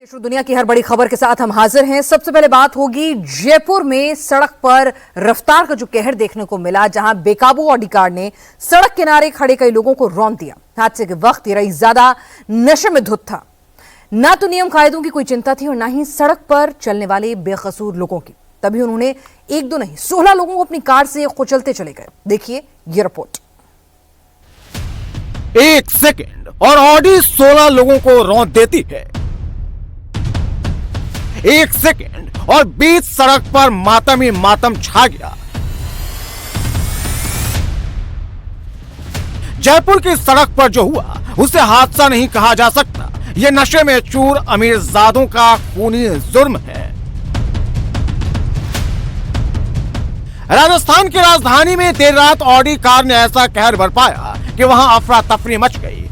दुनिया की हर बड़ी खबर के साथ हम हाजिर हैं। सबसे पहले बात होगी जयपुर में सड़क पर रफ्तार का जो कहर देखने को मिला, जहां बेकाबू ऑडी कार ने सड़क किनारे खड़े कई लोगों को रौंद दिया। हादसे के वक्त ये रईस ज्यादा नशे में धुत था। ना तो नियम कायदों की कोई चिंता थी और ना ही सड़क पर चलने वाले बेकसूर लोगों की। तभी उन्होंने एक दो नहीं 16 लोगों को अपनी कार से कुचलते चले गए। देखिए ये रिपोर्ट। एक सेकंड और ऑडी 16 लोगों को रौंद देती है। एक सेकंड और बीच सड़क पर मातम ही मातम छा गया। जयपुर की सड़क पर जो हुआ उसे हादसा नहीं कहा जा सकता। यह नशे में चूर अमीरजादों का खूनी जुर्म है। राजस्थान की राजधानी में देर रात ऑडी कार ने ऐसा कहर बरपाया कि वहां अफरा तफरी मच गई।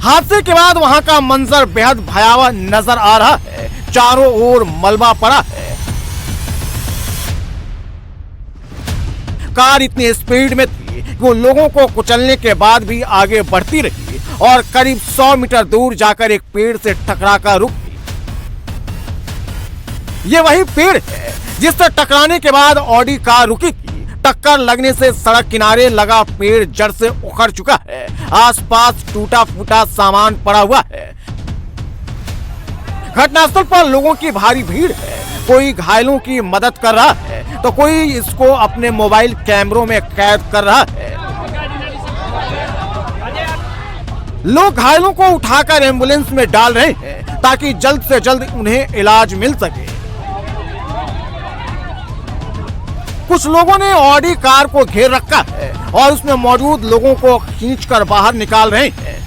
हादसे के बाद वहां का मंजर बेहद भयावह नजर आ रहा है। चारों ओर मलबा पड़ा है। कार इतनी स्पीड में थी कि वो लोगों को कुचलने के बाद भी आगे बढ़ती रही और करीब 100 मीटर दूर जाकर एक पेड़ से टकराकर रुक गई। ये वही पेड़ है जिससे टकराने के बाद ऑडी कार रुकी थी। टक्कर लगने से सड़क किनारे लगा पेड़ जड़ से उखड़ चुका है। आसपास टूटा फूटा सामान पड़ा हुआ है। घटनास्थल पर लोगों की भारी भीड़ है। कोई घायलों की मदद कर रहा है तो कोई इसको अपने मोबाइल कैमरों में कैद कर रहा है। लोग घायलों को उठाकर एम्बुलेंस में डाल रहे हैं ताकि जल्द से जल्द उन्हें इलाज मिल सके। कुछ लोगों ने ऑडी कार को घेर रखा है और उसमें मौजूद लोगों को खींचकर बाहर निकाल रहे हैं।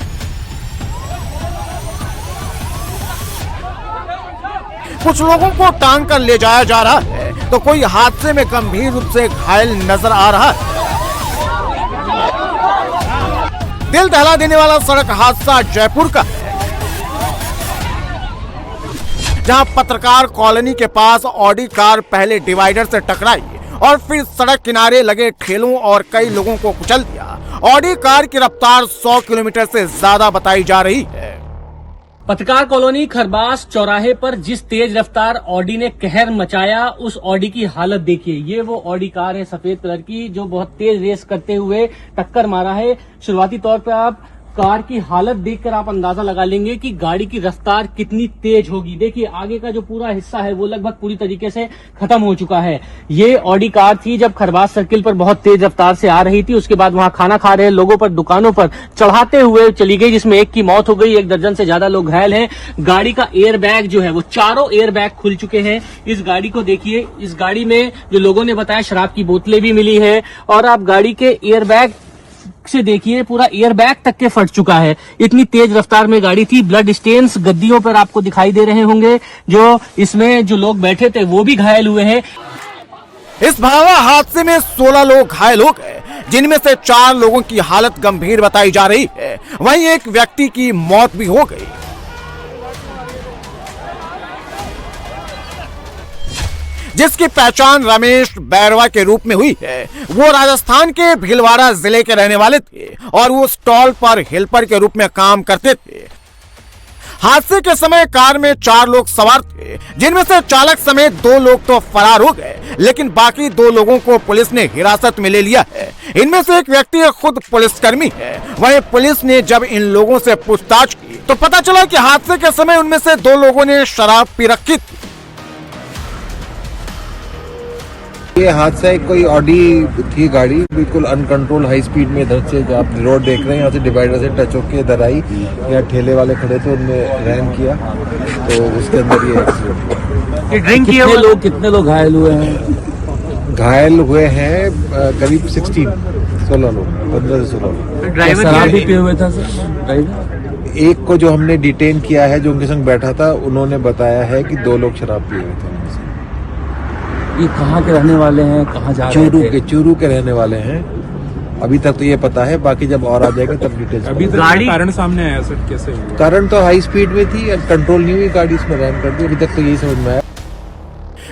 कुछ लोगों को टांग कर ले जाया जा रहा है तो कोई हादसे में गंभीर रूप से घायल नजर आ रहा है। दिल दहला देने वाला सड़क हादसा जयपुर का है, जहां पत्रकार कॉलोनी के पास ऑडी कार पहले डिवाइडर से टकराई और फिर सड़क किनारे लगे ठेलों और कई लोगों को कुचल दिया। ऑडी कार की रफ्तार 100 किलोमीटर से ज्यादा बताई जा रही है। पत्रकार कॉलोनी खरबास चौराहे पर जिस तेज रफ्तार ऑडी ने कहर मचाया, उस ऑडी की हालत देखिए। ये वो ऑडी कार है सफेद कलर की जो बहुत तेज रेस करते हुए टक्कर मारा है। शुरुआती तौर पर आप कार की हालत देखकर आप अंदाजा लगा लेंगे कि गाड़ी की रफ्तार कितनी तेज होगी। देखिए आगे का जो पूरा हिस्सा है वो लगभग पूरी तरीके से खत्म हो चुका है। ये ऑडी कार थी जब खरबास सर्किल पर बहुत तेज रफ्तार से आ रही थी। उसके बाद वहां खाना खा रहे लोगों पर दुकानों पर चढ़ाते हुए चली गई, जिसमें एक की मौत हो गई। 1 दर्जन से ज्यादा लोग घायल हैं। गाड़ी का एयर बैग जो है वो चारों एयर बैग खुल चुके हैं। इस गाड़ी को देखिए, इस गाड़ी में जो लोगों ने बताया शराब की बोतलें भी मिली है और आप गाड़ी के एयर बैग से देखिए पूरा एयर बैग तक के फट चुका है। इतनी तेज रफ्तार में गाड़ी थी। ब्लड स्टेन्स गद्दियों पर आपको दिखाई दे रहे होंगे। जो इसमें जो लोग बैठे थे वो भी घायल हुए हैं। इस भयावह हादसे में 16 लोग घायल हो गए, जिनमें से 4 लोगों की हालत गंभीर बताई जा रही है। वहीं एक व्यक्ति की मौत भी हो गई। जिसकी पहचान रमेश बैरवा के रूप में हुई है। वो राजस्थान के भीलवाड़ा जिले के रहने वाले थे और वो स्टॉल पर हेल्पर के रूप में काम करते थे। हादसे के समय कार में 4 लोग सवार थे, जिनमें से चालक समेत 2 लोग तो फरार हो गए, लेकिन बाकी 2 लोगों को पुलिस ने हिरासत में ले लिया है। इनमें से एक व्यक्ति खुद पुलिसकर्मी है। वहीं पुलिस ने जब इन लोगों से पूछताछ की तो पता चला कि हादसे के समय उनमें से 2 लोगों ने शराब पी रखी थी। ये हादसा है, कोई ऑडी थी गाड़ी, बिल्कुल अनकंट्रोल हाई स्पीड में इधर से जो आप रोड देख रहे हैं यहाँ से डिवाइडर से टच होके इधर आई। यहाँ ठेले वाले खड़े थे, उनने रैम किया तो उसके अंदर ये एक्सीडेंट। ड्रिंक किए हुए लोग, कितने लोग घायल हुए हैं? घायल हुए हैं करीब 16 लोग, 15 से 16 लोग। ड्राइवर शराब भी पिए हुए था सर? ड्राइवर एक को जो हमने डिटेन किया है, जो उनके संग बैठा था, उन्होंने बताया है कि 2 लोग शराब पिए हुए थे। ये कहाँ के रहने वाले हैं, कहाँ जा रहे थे? चूरू के रहने वाले हैं। अभी तक तो ये पता है, बाकी जब और आ जाएगा तब डिटेल्स। अभी तक गाड़ी कारण सामने आया सर, कैसे हुआ? कारण तो हाई स्पीड में थी, कंट्रोल नहीं हुई गाड़ी, इसमें रैम कर दी। अभी तक तो यही समझ में आया।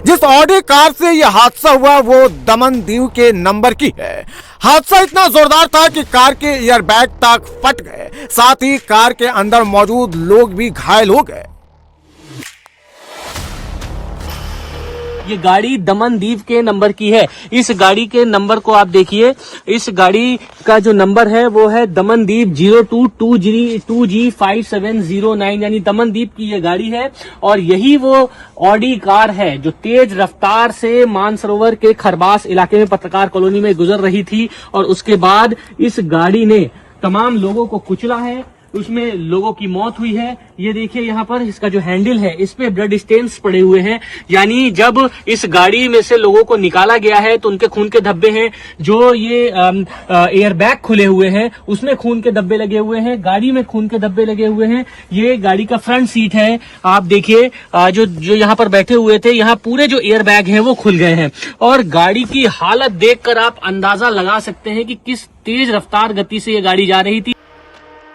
जिस ऑडी कार से यह हादसा हुआ वो दमन दीव के नंबर की है। हादसा इतना जोरदार था कि कार के एयरबैग तक फट गए, साथ ही कार के अंदर मौजूद लोग भी घायल हो गए। ये गाड़ी दमनदीप के नंबर की है। इस गाड़ी के नंबर को आप देखिए, इस गाड़ी का जो नंबर है वो है दमनदीप 0222G5709, यानी दमनदीप की ये गाड़ी है। और यही वो ऑडी कार है जो तेज रफ्तार से मानसरोवर के खरबास इलाके में पत्रकार कॉलोनी में गुजर रही थी और उसके बाद इस गाड़ी ने तमाम लोगों को कुचला है, उसमें लोगों की मौत हुई है। ये देखिए यहाँ पर इसका जो हैंडल है इस पे ब्लड स्टेन्स पड़े हुए हैं, यानी जब इस गाड़ी में से लोगों को निकाला गया है तो उनके खून के धब्बे हैं। जो ये एयर बैग खुले हुए हैं उसमें खून के धब्बे लगे हुए हैं, गाड़ी में खून के धब्बे लगे हुए हैं। ये गाड़ी का फ्रंट सीट है, आप देखिए जो यहाँ पर बैठे हुए थे, यहाँ पूरे जो एयर बैग हैं वो खुल गए हैं। और गाड़ी की हालत देखकर आप अंदाजा लगा सकते हैं कि किस तेज रफ्तार गति से ये गाड़ी जा रही थी।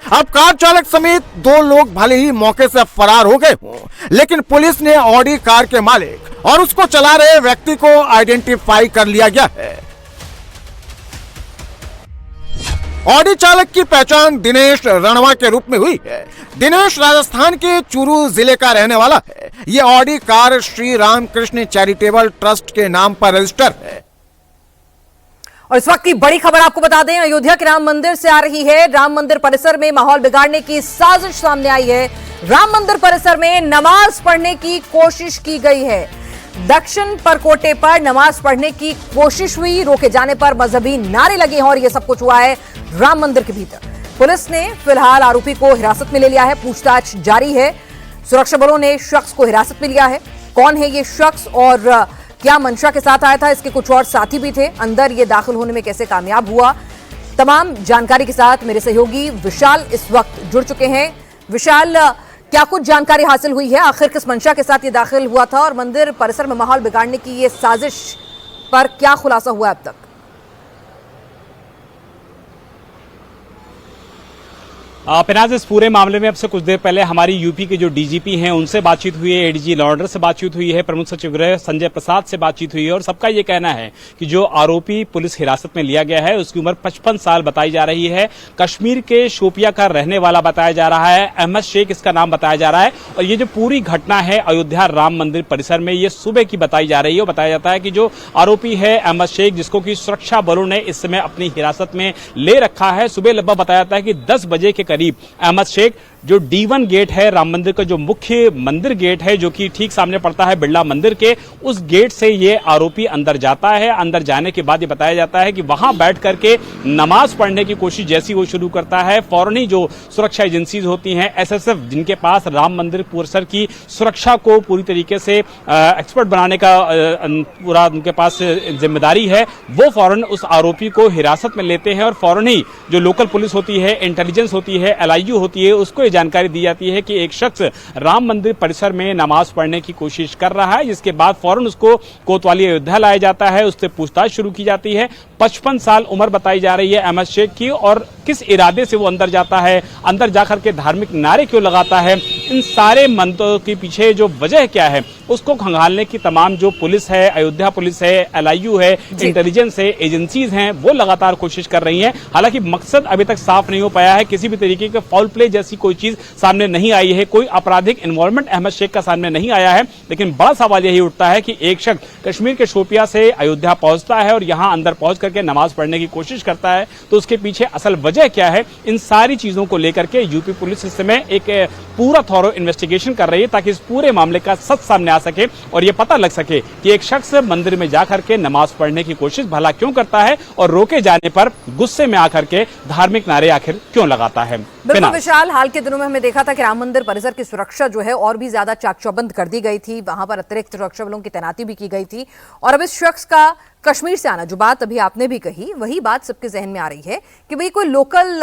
अब कार चालक समेत 2 लोग भले ही मौके से फरार हो गए हों, लेकिन पुलिस ने ऑडी कार के मालिक और उसको चला रहे व्यक्ति को आइडेंटिफाई कर लिया गया है। ऑडी चालक की पहचान दिनेश रणवा के रूप में हुई है। दिनेश राजस्थान के चूरू जिले का रहने वाला है। यह Audi car Shri Ramakrishna charitable trust के नाम पर रजिस्टर है। और इस वक्त की बड़ी खबर आपको बता दें, अयोध्या के राम मंदिर से आ रही है। राम मंदिर परिसर में माहौल बिगाड़ने की साजिश सामने आई है। राम मंदिर परिसर में नमाज पढ़ने की कोशिश की गई है। दक्षिण परकोटे पर नमाज पढ़ने की कोशिश हुई, रोके जाने पर मजहबी नारे लगे हैं और यह सब कुछ हुआ है राम मंदिर के भीतर। पुलिस ने फिलहाल आरोपी को हिरासत में ले लिया है, पूछताछ जारी है। सुरक्षा बलों ने शख्स को हिरासत में लिया है। कौन है ये शख्स और क्या मंशा के साथ आया था, इसके कुछ और साथी भी थे, अंदर ये दाखिल होने में कैसे कामयाब हुआ, तमाम जानकारी के साथ मेरे सहयोगी विशाल इस वक्त जुड़ चुके हैं। विशाल, क्या कुछ जानकारी हासिल हुई है, आखिर किस मंशा के साथ ये दाखिल हुआ था और मंदिर परिसर में माहौल बिगाड़ने की ये साजिश पर क्या खुलासा हुआ अब तक? पिनाज, इस पूरे मामले में अब से कुछ देर पहले हमारी यूपी के जो डीजीपी हैं उनसे बातचीत हुई है, एडीजी लॉ ऑर्डर से बातचीत हुई है, प्रमुख सचिव गृह संजय प्रसाद से बातचीत हुई है और सबका ये कहना है कि जो आरोपी पुलिस हिरासत में लिया गया है उसकी उम्र 55 साल बताई जा रही है। कश्मीर के शोपिया का रहने वाला बताया जा रहा है, अहमद शेख इसका नाम बताया जा रहा है। और ये जो पूरी घटना है अयोध्या राम मंदिर परिसर में, ये सुबह की बताई जा रही है। बताया जाता है कि जो आरोपी है अहमद शेख, जिसको कि सुरक्षा बलों ने इस समय अपनी हिरासत में ले रखा है, सुबह लगभग बताया जाता है कि 10 बजे के करीब अहमद शेख जो D1 गेट है राम मंदिर का, जो मुख्य मंदिर गेट है जो कि ठीक सामने पड़ता है बिरला मंदिर के, उस गेट से ये आरोपी अंदर जाता है। अंदर जाने के बाद ये बताया जाता है कि वहां बैठ करके नमाज पढ़ने की कोशिश जैसी वो शुरू करता है, फौरन ही जो सुरक्षा एजेंसीज होती हैं, SSF, जिनके पास राम मंदिर परिसर की सुरक्षा को पूरी तरीके से एक्सपर्ट बनाने का पूरा उनके पास जिम्मेदारी है, वो फौरन उस आरोपी को हिरासत में लेते हैं और फौरन ही जो लोकल पुलिस होती है, इंटेलिजेंस होती है, LIU होती है, उसको जानकारी दी जाती है कि एक शख्स राम मंदिर परिसर में नमाज पढ़ने की कोशिश कर रहा है। जिसके बाद फौरन उसको कोतवाली अयोध्या लाया जाता है, उससे पूछताछ शुरू की जाती है। 55 साल उम्र बताई जा रही है अहमद शेख की, और किस इरादे से वो अंदर जाता है, अंदर जाकर के धार्मिक नारे क्यों लगाता है, इन सारे मंतव्यों के पीछे जो वजह क्या है उसको खंगालने की तमाम जो पुलिस है, अयोध्या पुलिस है, LIU है, इंटेलिजेंस है, एजेंसीज हैं, वो लगातार कोशिश कर रही हैं। हालांकि मकसद अभी तक साफ नहीं हो पाया है, किसी भी तरीके के फाउल प्ले जैसी कोई चीज सामने नहीं आई है, कोई आपराधिक इन्वॉल्वमेंट अहमद शेख का सामने नहीं आया है। लेकिन बड़ा सवाल यही उठता है कि एक शख्स कश्मीर के शोपिया से अयोध्या पहुंचता है और यहां अंदर पहुंच करके नमाज पढ़ने की कोशिश करता है, तो उसके पीछे असल वजह क्या है, इन सारी चीजों को लेकर के यूपी पुलिस इस समय एक पूरा थॉरो इन्वेस्टिगेशन कर रही है ताकि इस पूरे मामले का सच सामने आ सके और यह पता लग सके कि एक शख्स मंदिर में जाकर के नमाज पढ़ने की कोशिश भला क्यों करता है और रोके जाने पर गुस्से में आकर के धार्मिक नारे आखिर क्यों लगाता है। बिल्कुल विशाल, हाल के दिनों में हमने देखा था कि राम मंदिर परिसर की सुरक्षा जो है और भी ज्यादा चाक चौबंद कर दी गई थी, वहां पर अतिरिक्त सुरक्षा बलों की तैनाती भी की गई थी। और अब इस शख्स का कश्मीर से आना, जो बात अभी आपने भी कही, वही बात सबके जहन में आ रही है कि भाई कोई लोकल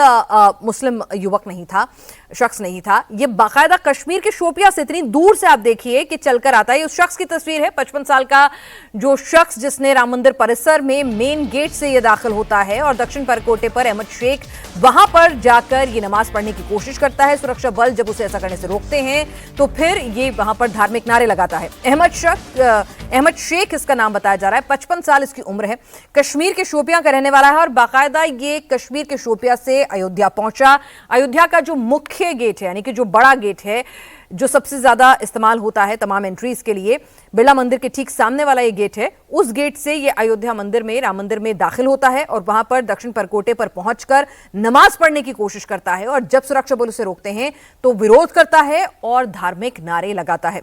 मुस्लिम युवक नहीं था, शख्स नहीं था, ये बाकायदा कश्मीर के शोपिया से इतनी दूर से आप देखिए कि चलकर आता है। उस शख्स की तस्वीर है, 55 साल का जो शख्स जिसने राम मंदिर परिसर में मेन गेट से ये दाखिल होता है और दक्षिण परकोटे पर अहमद शेख वहां पर जाकर ये नमाज पढ़ने की कोशिश करता है। सुरक्षा बल जब उसे ऐसा करने से रोकते हैं तो फिर ये वहां पर धार्मिक नारे लगाता है। अहमद शेख इसका नाम बताया जा रहा है, 55 साल इसकी उम्र है, कश्मीर के शोपिया का रहने वाला है और बाकायदा ये कश्मीर के शोपिया से अयोध्या पहुंचा। अयोध्या का जो मुख्य गेट है, यानी कि जो बड़ा गेट है, जो सबसे ज्यादा इस्तेमाल होता है तमाम एंट्रीज के लिए, बिरला मंदिर के ठीक सामने वाला ये गेट है। उस गेट से ये अयोध्या मंदिर में, राम मंदिर में दाखिल होता है और वहां पर दक्षिण परकोटे पर पहुंचकर नमाज पढ़ने की कोशिश करता है। और जब सुरक्षा बल उसे रोकते हैं तो विरोध करता है और धार्मिक नारे लगाता है।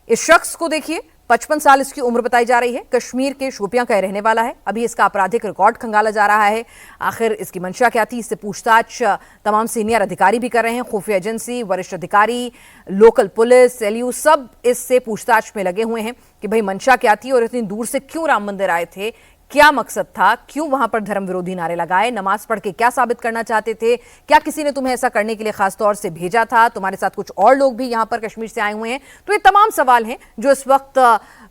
इस शख्स को देखिए, 55 साल इसकी उम्र बताई जा रही है, कश्मीर के शोपियां का रहने वाला है। अभी इसका आपराधिक रिकॉर्ड खंगाला जा रहा है। आखिर इसकी मंशा क्या थी, इससे पूछताछ तमाम सीनियर अधिकारी भी कर रहे हैं। खुफिया एजेंसी, वरिष्ठ अधिकारी, लोकल पुलिस, एलयू सब इससे पूछताछ में लगे हुए हैं कि भाई मंशा क्या थी और इतनी दूर से क्यों राम मंदिर आए थे, क्या मकसद था, क्यों वहां पर धर्म विरोधी नारे लगाए, नमाज पढ़ के क्या साबित करना चाहते थे, क्या किसी ने तुम्हें ऐसा करने के लिए खास तौर से भेजा था, तुम्हारे साथ कुछ और लोग भी यहां पर कश्मीर से आए हुए हैं। तो ये तमाम सवाल हैं जो इस वक्त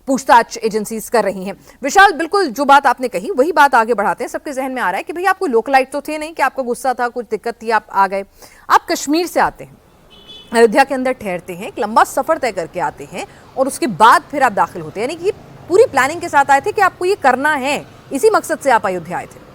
पूछताछ एजेंसीज कर रही हैं। विशाल, बिल्कुल जो बात आपने कही वही बात आगे बढ़ाते हैं। सबके जहन में आ रहा है कि भाई आपको लोकलाइट तो थे नहीं, कि आपको गुस्सा था, कुछ दिक्कत थी, आप आ गए। आप कश्मीर से आते हैं, अयोध्या के अंदर ठहरते हैं, एक लंबा सफर तय करके आते हैं और उसके बाद फिर आप दाखिल होते हैं, यानी कि पूरी प्लानिंग के साथ आए थे कि आपको ये करना है, इसी मकसद से आप अयोध्या आए थे।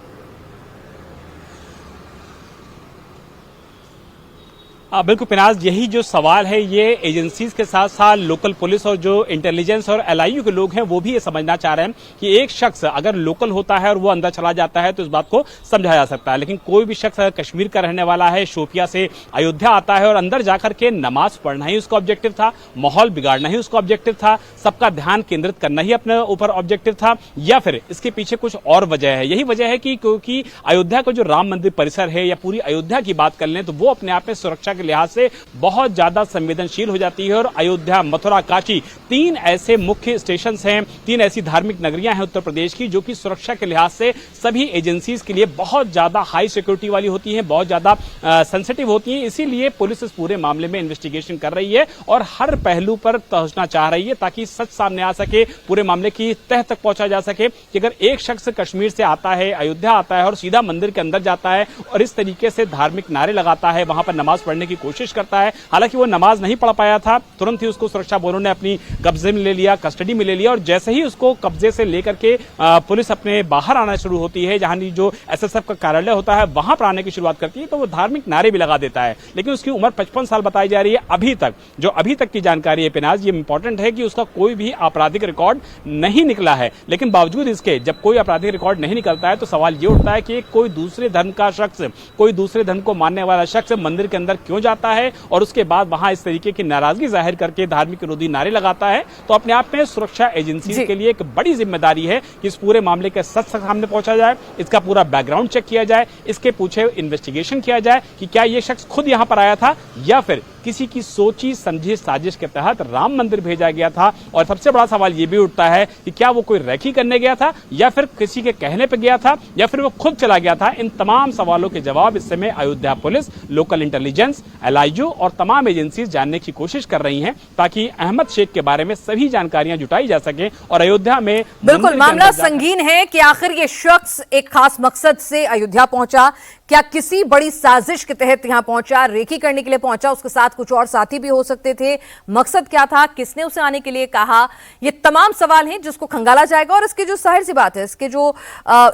बिल्कुल पिनाज, यही जो सवाल है ये एजेंसीज के साथ साथ लोकल पुलिस और जो इंटेलिजेंस और एलआईयू के लोग हैं वो भी ये समझना चाह रहे हैं कि एक शख्स अगर लोकल होता है और वो अंदर चला जाता है तो इस बात को समझा जा सकता है, लेकिन कोई भी शख्स अगर कश्मीर का रहने वाला है, शोपिया से अयोध्या आता है और अंदर जाकर के नमाज पढ़ना ही उसका ऑब्जेक्टिव था, माहौल बिगाड़ना ही उसका ऑब्जेक्टिव था, सबका ध्यान केंद्रित करना ही अपने ऊपर ऑब्जेक्टिव था, या फिर इसके पीछे कुछ और वजह है। यही वजह है कि क्योंकि अयोध्या का जो राम मंदिर परिसर है या पूरी अयोध्या की बात कर लें तो वो अपने आप में सुरक्षा लिहाज से बहुत ज्यादा संवेदनशील हो जाती है। और अयोध्या, मथुरा, काशी, 3 ऐसे मुख्य स्टेशन हैं, 3 ऐसी धार्मिक नगरियां हैं उत्तर प्रदेश की जो कि सुरक्षा के लिहाज से सभी एजेंसीज के लिए बहुत ज्यादा हाई सिक्योरिटी वाली होती हैं, बहुत ज्यादा सेंसिटिव होती हैं। इसीलिए पुलिस इस पूरे मामले में इन्वेस्टिगेशन कर रही है और हर पहलू पर पहुंचना चाह रही है ताकि सच सामने आ सके, पूरे मामले की तह तक पहुंचा जा सके कि अगर एक शख्स कश्मीर से आता है, अयोध्या आता है और सीधा मंदिर के अंदर जाता है और इस तरीके से धार्मिक नारे लगाता है, वहां पर नमाज पढ़ने की कोशिश करता है, हालांकि वो नमाज नहीं पढ़ पाया था, तुरंत ही उसको सुरक्षा बलों ने अपनी कब्जे में ले लिया, कस्टडी में ले लिया और जैसे ही उसको कब्जे से लेकर के पुलिस अपने बाहर आना शुरू होती है, जहां जो एसएसएफ का कार्यालय होता है वहां पर आने की शुरुआत करती है, तो वो धार्मिक नारे भी लगा देता है। लेकिन उसकी उम्र 55 साल बताई जा रही है। अभी तक की जानकारी है पिनाज, ये इंपॉर्टेंट है कि उसका कोई भी आपराधिक रिकॉर्ड नहीं निकला है, लेकिन बावजूद इसके जब कोई आपराधिक रिकॉर्ड नहीं निकलता है तो सवाल ये उठता है कि कोई दूसरे धर्म का शख्स, कोई दूसरे धर्म को मानने वाला शख्स मंदिर के अंदर क्यों जाता है और उसके बाद वहां इस तरीके की नाराजगी जाहिर करके धार्मिक विरोधी नारे लगाता है। तो अपने आप में सुरक्षा एजेंसी के लिए एक बड़ी जिम्मेदारी है कि इस पूरे मामले के सच सामने पहुंचा जाए, इसका पूरा बैकग्राउंड चेक किया जाए, इसके पूछे इन्वेस्टिगेशन किया जाए कि क्या ये शख्स खुद यहां पर आया था या फिर किसी की सोची समझी साजिश के तहत राम मंदिर भेजा गया था। और सबसे बड़ा सवाल यह भी उठता है कि क्या वो कोई रेकी करने गया था या फिर किसी के कहने पे गया था या फिर वो खुद चला गया था। इन तमाम सवालों के जवाब इस समय Ayodhya police, local intelligence, LIU और तमाम एजेंसीज जानने की कोशिश कर रही हैं ताकि अहमद शेख के बारे में सभी जानकारियां जुटाई जा सके और अयोध्या में बिल्कुल मामला संगीन है कि आखिर ये शख्स एक खास मकसद से अयोध्या पहुंचा, क्या किसी बड़ी साजिश के तहत यहां पहुंचा, रेकी करने के लिए पहुंचा, उसके साथ कुछ और साथी भी हो सकते थे, मकसद क्या था, किसने उसे आने के लिए कहा, ये तमाम सवाल हैं जिसको खंगाला जाएगा। और इसकी जो जाहिर सी बात है, इसके जो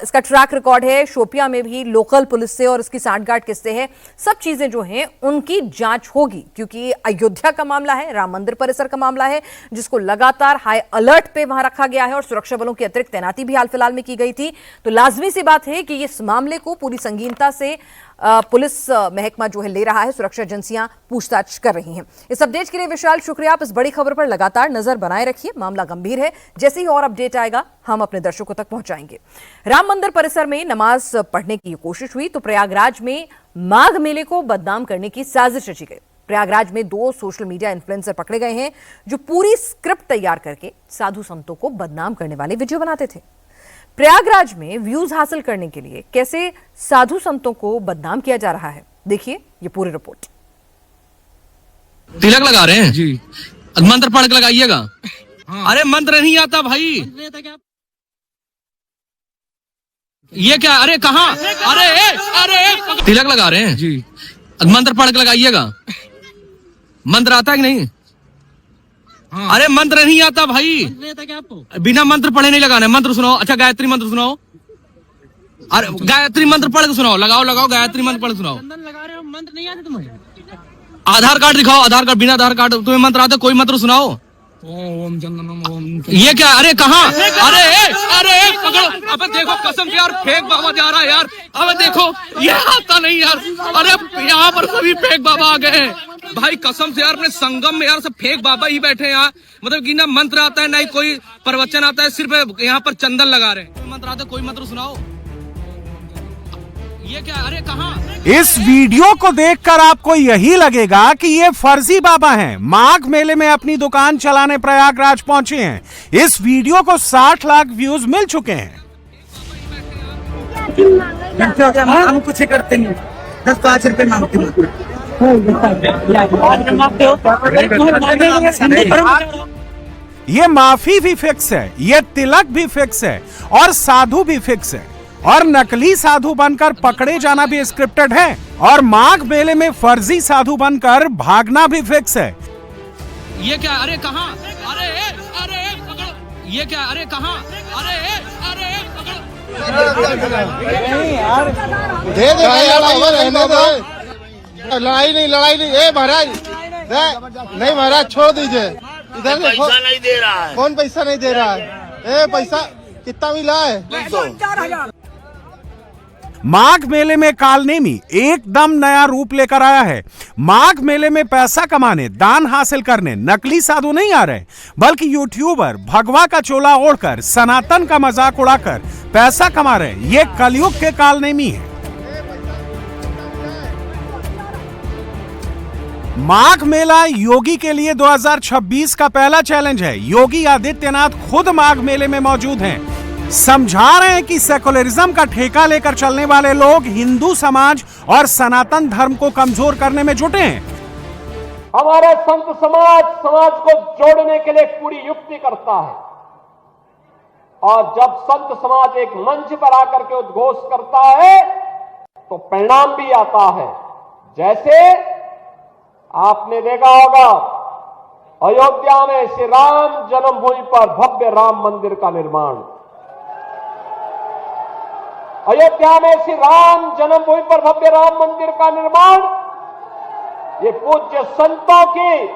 इसका ट्रैक रिकॉर्ड है, शोपिया में भी लोकल पुलिस से और इसकी सांठगांठ किससे है, सब चीजें जो हैं उनकी जांच होगी क्योंकि अयोध्या का मामला है, राम मंदिर परिसर का मामला है जिसको लगातार हाई अलर्ट पे वहां रखा गया है और सुरक्षा बलों की अतिरिक्त तैनाती भी हाल फिलहाल में की गई थी। तो लाजमी सी बात है कि इस मामले को पूरी संगीनता से पुलिस महकमा जो है ले रहा है, सुरक्षा एजेंसियां पूछताछ कर रही हैं। इस अपडेट के लिए विशाल शुक्रिया। आप इस बड़ी खबर पर लगातार नजर बनाए रखिए, मामला गंभीर है, जैसे ही और अपडेट आएगा हम अपने दर्शकों तक पहुंचाएंगे। राम मंदिर परिसर में नमाज पढ़ने की कोशिश हुई तो प्रयागराज में माघ मेले को बदनाम करने की साजिश रची गई। प्रयागराज में 2 सोशल मीडिया इन्फ्लुएंसर पकड़े गए हैं जो पूरी स्क्रिप्ट तैयार करके साधु संतों को बदनाम करने वाले वीडियो बनाते थे। प्रयागराज में व्यूज हासिल करने के लिए कैसे साधु संतों को बदनाम किया जा रहा है, देखिए ये पूरी रिपोर्ट। तिलक लगा रहे हैं जी, मंत्र पढ़ के लगाइएगा। हाँ। अरे मंत्र नहीं आता भाई, ये क्या, अरे कहाँ, अरे तिलक लगा रहे हैं जी, मंत्र पढ़ के लगाइएगा। मंत्र आता है कि नहीं? हाँ। अरे मंत्र नहीं आता भाई, क्या आपको? बिना मंत्र पढ़े नहीं लगाना है। मंत्र सुनाओ। अच्छा गायत्री मंत्र सुनाओ। अरे गायत्री मंत्र पढ़ के सुनाओ। लगाओ गायत्री मंत्र पढ़ के सुनाओ। लगा रहे हो, मंत्र नहीं आते तुम्हें? आधार कार्ड दिखाओ, आधार कार्ड, बिना आधार कार्ड तुम्हें मंत्र आता, कोई मंत्र सुनाओ। ओम जनगणम ओम। ये क्या, अरे कहाँ, अरे पकड़ो, अबे देखो कसम से यार फेक बाबा जा रहा है यार, अबे देखो ये आता नहीं यार, अरे यहाँ पर सभी फेक बाबा आ गए हैं भाई, कसम से यार अपने संगम में यार सब फेक बाबा ही बैठे हैं यहाँ, मतलब कि ना मंत्र आता है ना ही कोई प्रवचन आता है, सिर्फ यहाँ पर चंदन लगा रहे हैं। मंत्र आता है, कोई मंत्र सुनाओ। ये क्या, अरे कहाँ। इस वीडियो को देखकर आपको यही लगेगा कि ये फर्जी बाबा हैं, माघ मेले में अपनी दुकान चलाने प्रयागराज पहुंचे हैं। इस वीडियो को 60 लाख व्यूज मिल चुके हैं। हम कुछ करते नहीं, 10-5 रुपए मांगते ये माफी भी फिक्स है, ये तिलक भी फिक्स है और साधु भी फिक्स है, और नकली साधु बनकर पकड़े जाना भी स्क्रिप्टेड है, और माघ मेले में फर्जी साधु बनकर भागना भी फिक्स है। ये क्या, अरे कहाँ, अरे पकड़ो, ये क्या, अरे कहाँ, अरे पकड़ो। दे लड़ाई नहीं, ए महाराज नहीं महाराज छोड़ दीजिए, इधर पैसा नहीं दे रहा है। कौन पैसा नहीं दे रहा है? ए पैसा कितना मिला है? माघ मेले में कालनेमी एकदम नया रूप लेकर आया है। माघ मेले में पैसा कमाने, दान हासिल करने नकली साधु नहीं आ रहे, बल्कि यूट्यूबर भगवा का चोला ओढ़कर सनातन का मजाक उड़ाकर पैसा कमा रहे। ये कलयुग के कालनेमी है। माघ मेला योगी के लिए 2026 का पहला चैलेंज है। योगी आदित्यनाथ खुद माघ मेले में मौजूद हैं, समझा रहे हैं कि सेकुलरिज्म का ठेका लेकर चलने वाले लोग हिंदू समाज और सनातन धर्म को कमजोर करने में जुटे हैं। हमारे संत समाज को जोड़ने के लिए पूरी युक्ति करता है, और जब संत समाज एक मंच पर आकर के उद्घोष करता है तो परिणाम भी आता है। जैसे आपने देखा होगा अयोध्या में श्री राम जन्मभूमि पर भव्य राम मंदिर का निर्माण, अयोध्या में श्री राम जन्मभूमि पर भव्य राम मंदिर का निर्माण, ये पूज्य संतों की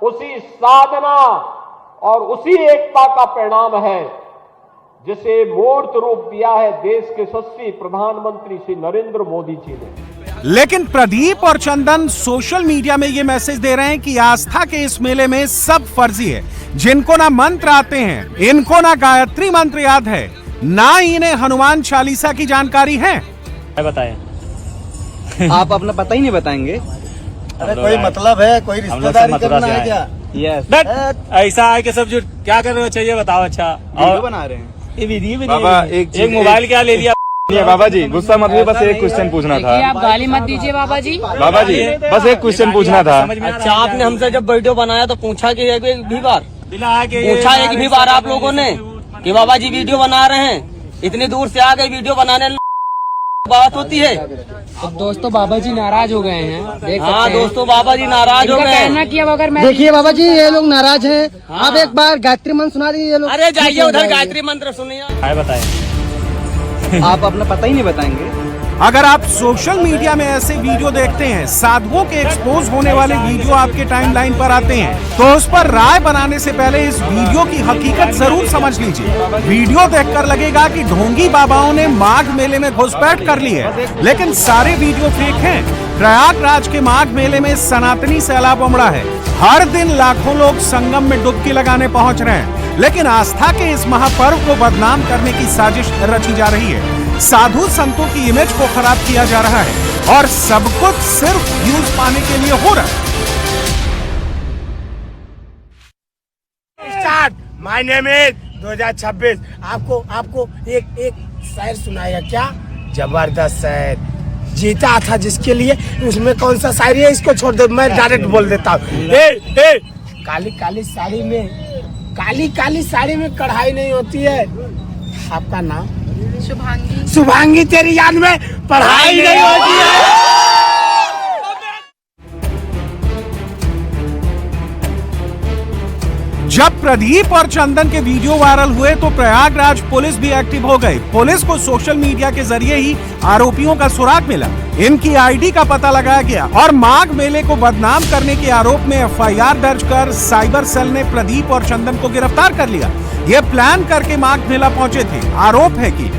उसी साधना और उसी एकता का परिणाम है जिसे मूर्त रूप दिया है देश के यशस्वी प्रधानमंत्री श्री नरेंद्र मोदी जी ने। लेकिन प्रदीप और चंदन सोशल मीडिया में ये मैसेज दे रहे हैं कि आस्था के इस मेले में सब फर्जी है। जिनको ना मंत्र आते हैं, इनको ना गायत्री मंत्र याद है, ना इन्हें हनुमान चालीसा की जानकारी है। बताएं आप अपना पता ही नहीं बताएंगे। अरे कोई मतलब है, कोई रिश्तेदारी करना है क्या? यस ऐसा है कि सब जो क्या कर रहे हो चाहिए बताओ। अच्छा वीडियो बना रहे हैं, ये वीडियो बाबा एक मोबाइल क्या ले लिया? बाबा जी गुस्सा मत हुई, बस एक क्वेश्चन पूछना था। आप गाली मत दीजिए बाबा जी। बाबा जी बस एक क्वेश्चन पूछना था। अच्छा आपने हमसे जब वीडियो बनाया तो पूछा कि एक भी बार पूछा एक भी बार आप लोगों ने कि बाबा जी वीडियो बना रहे हैं, इतनी दूर से आ गए वीडियो बनाने बात होती है। तो दोस्तों बाबा जी नाराज हो गए हैं, देख सकते हैं। दोस्तों बाबा जी नाराज हो गए कहना कि अब अगर मैं देखिए बाबा जी ये लोग नाराज हैं। आप एक बार गायत्री मंत्र सुना दीजिए। ये लोग अरे जाइए उधर गायत्री मंत्र सुनिए। बताए आप अपना पता ही नहीं बताएंगे। अगर आप सोशल मीडिया में ऐसे वीडियो देखते हैं, साधुओं के एक्सपोज होने वाले वीडियो आपके टाइमलाइन पर आते हैं, तो उस पर राय बनाने से पहले इस वीडियो की हकीकत जरूर समझ लीजिए। वीडियो देखकर लगेगा कि ढोंगी बाबाओं ने माघ मेले में घुसपैठ कर ली है, लेकिन सारे वीडियो फेक हैं। प्रयागराज के माघ मेले में सनातनी सैलाब उमड़ा है। हर दिन लाखों लोग संगम में डुबकी लगाने पहुंच रहे हैं, लेकिन आस्था के इस महापर्व को बदनाम करने की साजिश रची जा रही है। साधु संतों की इमेज को खराब किया जा रहा है और सब कुछ सिर्फ व्यूज पाने के लिए हो रहा है। Start my name is 2026। आपको एक शायर सुनाएगा क्या? जबरदस्त शायर, जीता था जिसके लिए। उसमें कौन सा शायरी है इसको छोड़ दो, मैं डायरेक्ट बोल देता हूँ। काली काली साड़ी में कढ़ाई नहीं होती है। आपका नाम? शुभांगी। तेरी याद में पढ़ाई नहीं होती है। जब प्रदीप और चंदन के वीडियो वायरल हुए तो प्रयागराज पुलिस भी एक्टिव हो गई। पुलिस को सोशल मीडिया के जरिए ही आरोपियों का सुराग मिला, इनकी आईडी का पता लगाया गया और माघ मेले को बदनाम करने के आरोप में एफआईआर दर्ज कर साइबर सेल ने प्रदीप और चंदन को गिरफ्तार कर लिया। ये प्लान करके माघ मेला पहुंचे थे। आरोप है कि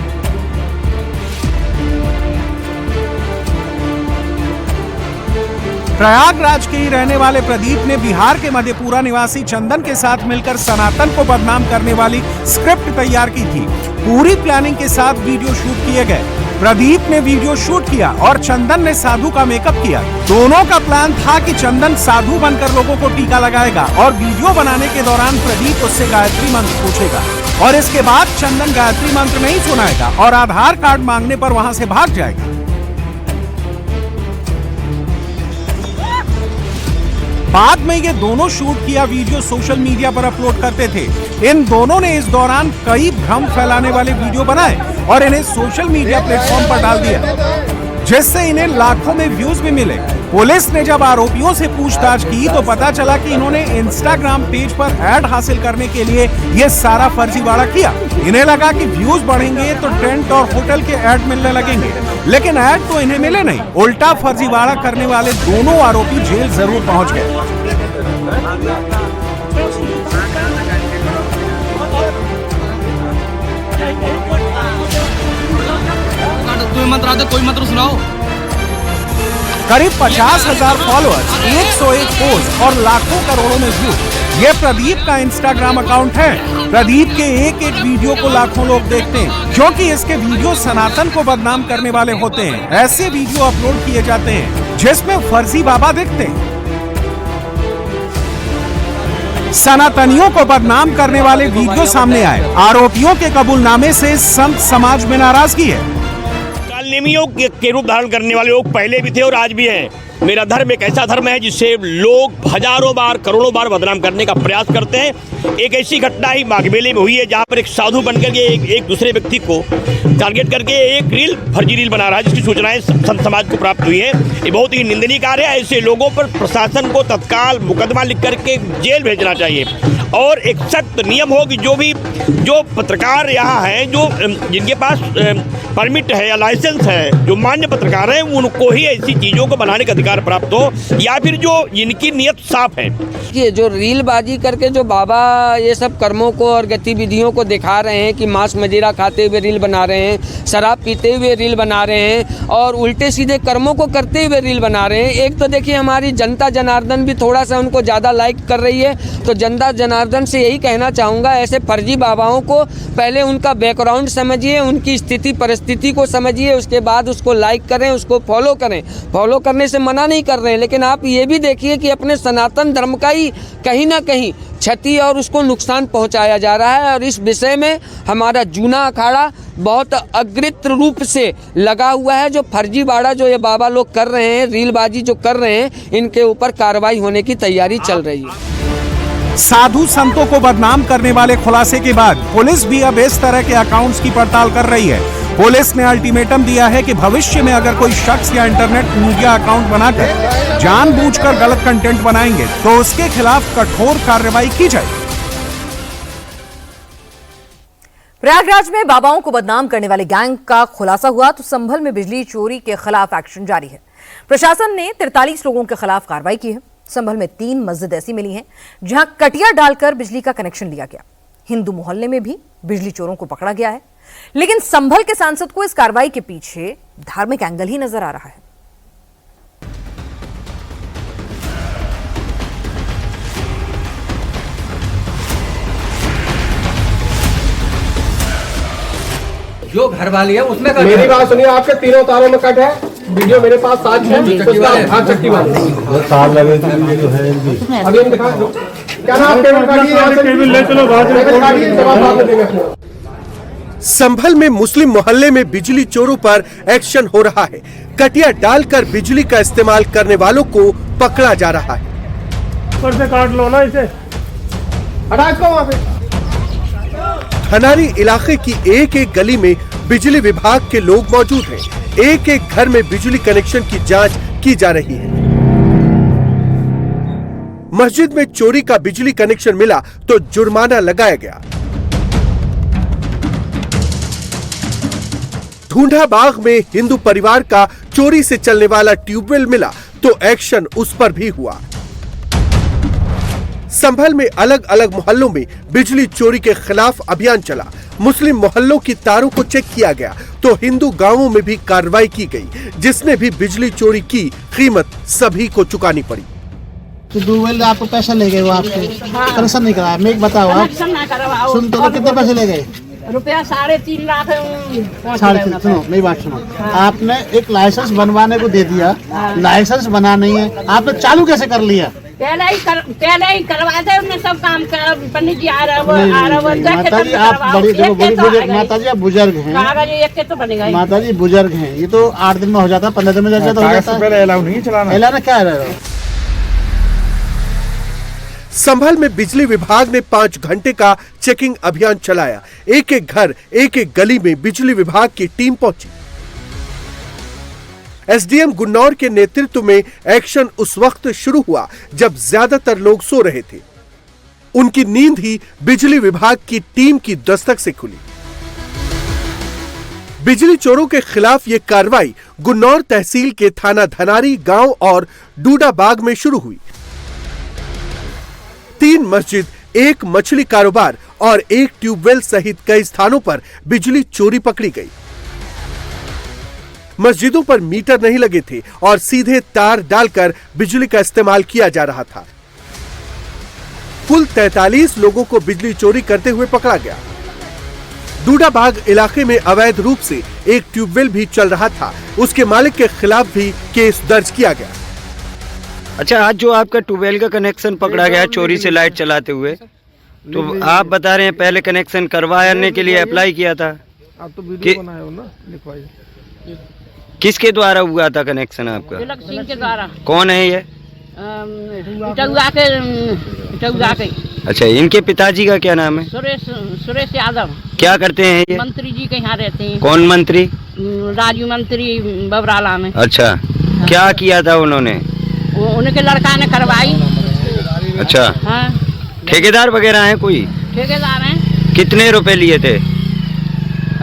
प्रयागराज के ही रहने वाले प्रदीप ने बिहार के मधेपुरा निवासी चंदन के साथ मिलकर सनातन को बदनाम करने वाली स्क्रिप्ट तैयार की थी। पूरी प्लानिंग के साथ वीडियो शूट किए गए। प्रदीप ने वीडियो शूट किया और चंदन ने साधु का मेकअप किया। दोनों का प्लान था कि चंदन साधु बनकर लोगों को टीका लगाएगा और वीडियो बनाने के दौरान प्रदीप उससे गायत्री मंत्र पूछेगा और इसके बाद चंदन गायत्री मंत्र नहीं सुनाएगा और आधार कार्ड मांगने पर वहां से भाग जाएगा। बाद में ये दोनों शूट किया वीडियो सोशल मीडिया पर अपलोड करते थे। इन दोनों ने इस दौरान कई भ्रम फैलाने वाले वीडियो बनाए और इन्हें सोशल मीडिया प्लेटफॉर्म पर डाल दिया, जिससे इन्हें लाखों में व्यूज भी मिले। पुलिस ने जब आरोपियों से पूछताछ की तो पता चला कि इन्होंने इंस्टाग्राम पेज पर ऐड हासिल करने के लिए ये सारा फर्जीवाड़ा किया। इन्हें लगा कि व्यूज बढ़ेंगे तो टेंट और होटल के ऐड मिलने लगेंगे, लेकिन ऐड तो इन्हें मिले नहीं। उल्टा फर्जीवाड़ा करने वाले दोनों आरोपी जेल जरूर पहुंच गए। कोई मंत्र आते, कोई मंत्र सुनाओ। करीब 50,000 फॉलोअर्स, 101 पोस्ट और लाखों करोड़ों में व्यू। ये प्रदीप का इंस्टाग्राम अकाउंट है। प्रदीप के एक एक वीडियो को लाखों लोग देखते हैं क्योंकि इसके वीडियो सनातन को बदनाम करने वाले होते हैं। ऐसे वीडियो अपलोड किए जाते हैं जिसमें फर्जी बाबा दिखते हैं। सनातनियों को बदनाम करने वाले वीडियो सामने आए। आरोपियों के कबूलनामे से संत समाज में नाराजगी है। नियमियों के रूप धारण करने वाले लोग पहले भी थे और आज भी हैं। मेरा धर्म एक ऐसा धर्म है जिससे लोग हजारों बार करोड़ों बार बदनाम करने का प्रयास करते हैं। एक ऐसी घटना ही माघ मेले में हुई है जहां पर एक साधु बनकर के एक दूसरे व्यक्ति को टारगेट करके एक रील, फर्जी रील बना रहा है, जिसकी सूचनाएं संत समाज को प्राप्त हुई है। ये बहुत ही निंदनीय कार्य है। ऐसे लोगों पर प्रशासन को तत्काल मुकदमा लिख करके जेल भेजना चाहिए और एक सख्त नियम हो कि जो पत्रकार यहाँ हैं, जो जिनके पास परमिट है या लाइसेंस है, जो मान्य पत्रकार हैं, उनको ही ऐसी चीज़ों को बनाने का अधिकार प्राप्त हो, या फिर जो जिनकी नियत साफ है। ये जो रीलबाजी करके जो बाबा ये सब कर्मों को और गतिविधियों को दिखा रहे हैं कि मांस मदिरा खाते हुए रील बना रहे हैं, शराब पीते हुए रील बना रहे हैं और उल्टे सीधे कर्मों को करते हुए रील बना रहे हैं। एक तो देखिए हमारी जनता जनार्दन भी थोड़ा सा उनको ज़्यादा लाइक कर रही है, तो जनता जनार्दन से यही कहना चाहूँगा, ऐसे फर्जी बाबाओं को पहले उनका बैकग्राउंड समझिए, उनकी स्थिति परिस्थिति को समझिए, उसके बाद उसको लाइक करें, उसको फॉलो करें। फॉलो करने से मना नहीं कर रहे हैं, लेकिन आप ये भी देखिए कि अपने सनातन धर्म का ही कहीं ना कहीं क्षति और उसको नुकसान पहुंचाया जा रहा है। और इस विषय में हमारा जूना अखाड़ा बहुत अग्रित रूप से लगा हुआ है। जो फर्जीवाड़ा जो ये बाबा लोग कर रहे हैं, रीलबाजी जो कर रहे हैं, इनके ऊपर कार्रवाई होने की तैयारी चल रही है। साधु संतों को बदनाम करने वाले खुलासे के बाद पुलिस भी अब इस तरह के अकाउंट्स की पड़ताल कर रही है। पुलिस ने अल्टीमेटम दिया है कि भविष्य में अगर कोई शख्स या इंटरनेट मीडिया अकाउंट बनाकर जानबूझकर गलत कंटेंट बनाएंगे तो उसके खिलाफ कठोर कार्रवाई की जाएगी। प्रयागराज में बाबाओं को बदनाम करने वाले गैंग का खुलासा हुआ तो संभल में बिजली चोरी के खिलाफ एक्शन जारी है। प्रशासन ने 43 लोगों के खिलाफ कार्रवाई की है। संभल में 3 मस्जिद ऐसी मिली हैं जहां कटिया डालकर बिजली का कनेक्शन लिया गया। हिंदू मोहल्ले में भी बिजली चोरों को पकड़ा गया है, लेकिन संभल के सांसद को इस कार्रवाई के पीछे धार्मिक एंगल ही नजर आ रहा है। जो घर वाली है उसमें मेरी बात सुनिए, आपके तीनों तारों में कट है। वीडियो मेरे पास साथ है, चक्की वाले तार लगे वीडियो है। अभी दिखा दो क्या नाम ले चलो बात। संभल में मुस्लिम मोहल्ले में बिजली चोरों पर एक्शन हो रहा है। कटिया डालकर बिजली का इस्तेमाल करने वालों को पकड़ा जा रहा है। ऊपर से काट लो ना इसे, हटा इसको वहां पे। धनारी इलाके की एक एक गली में बिजली विभाग के लोग मौजूद हैं। एक एक घर में बिजली कनेक्शन की जांच की जा रही है। मस्जिद में चोरी का बिजली कनेक्शन मिला तो जुर्माना लगाया गया। ढूंढा बाग में हिंदू परिवार का चोरी से चलने वाला ट्यूबवेल मिला तो एक्शन उस पर भी हुआ। संभल में अलग अलग मोहल्लों में बिजली चोरी के खिलाफ अभियान चला। मुस्लिम मोहल्लों की तारों को चेक किया गया तो हिंदू गांवों में भी कार्रवाई की गई। जिसने भी बिजली चोरी की कीमत सभी को चुकानी पड़ी। तो ट्यूबवेल आपको पैसा ले गए, वो आपसे कनेक्शन नहीं कराया। मैं बताओ आप सुन तो कितने पैसे ले गए? रुपया 3.5 लाख। सुनो मेरी बात सुनो, आपने एक लाइसेंस बनवाने को दे दिया, लाइसेंस बना नहीं है, आपने चालू कैसे कर लिया? पहले ही करवाए थे उन्होंने सब काम कर। पंडित जी आ रहा माता जी आप बड़ी देखो बड़ी बुजुर्ग, माता जी आप बुजुर्ग हैं, एक तो बनेगा। माता जी बुजुर्ग हैं, ये तो 8 दिन में हो जाता है, 15 दिन में हो जाता है। अलाउ नहीं चलाना, अलाउ क्या है? संभल में बिजली विभाग ने 5 घंटे का चेकिंग अभियान चलाया। एक एक घर, एक एक गली में बिजली विभाग की टीम पहुंची। एसडीएम गुन्नौर के नेतृत्व में एक्शन उस वक्त शुरू हुआ जब ज्यादातर लोग सो रहे थे। उनकी नींद ही बिजली विभाग की टीम की दस्तक से खुली। बिजली चोरों के खिलाफ यह कार्रवाई गुन्नौर तहसील के थाना धनारी गांव और डूडा बाग में शुरू हुई। 3 मस्जिद, 1 मछली कारोबार और 1 ट्यूबवेल सहित कई स्थानों पर बिजली चोरी पकड़ी गई। मस्जिदों पर मीटर नहीं लगे थे और सीधे तार डालकर बिजली का इस्तेमाल किया जा रहा था। कुल 43 लोगों को बिजली चोरी करते हुए पकड़ा गया। डूडा बाग इलाके में अवैध रूप से 1 ट्यूबवेल भी चल रहा था, उसके मालिक के खिलाफ भी केस दर्ज किया गया। अच्छा, आज जो आपका ट्यूबवेल का कनेक्शन पकड़ा गया चोरी से लाइट चलाते हुए, तो आप बता रहे हैं पहले कनेक्शन करवाने के लिए अप्लाई किया था। आप तो वीडियो बनाए हो ना, लिखवाइए। किसके द्वारा हुआ था कनेक्शन आपका? तिलक सिंह के द्वारा। कौन है ये? इटौरा के। अच्छा, इनके पिताजी का क्या नाम है? सुरेश यादव। क्या करते हैं ये? मंत्री जी के यहाँ रहते हैं। कौन मंत्री? राज्य मंत्री बबराला में। अच्छा, क्या किया था उन्होंने? उनके लड़का ने करवाई। अच्छा, हाँ। ठेकेदार वगैरह हैं कोई? ठेकेदार हैं। कितने रुपए लिए थे?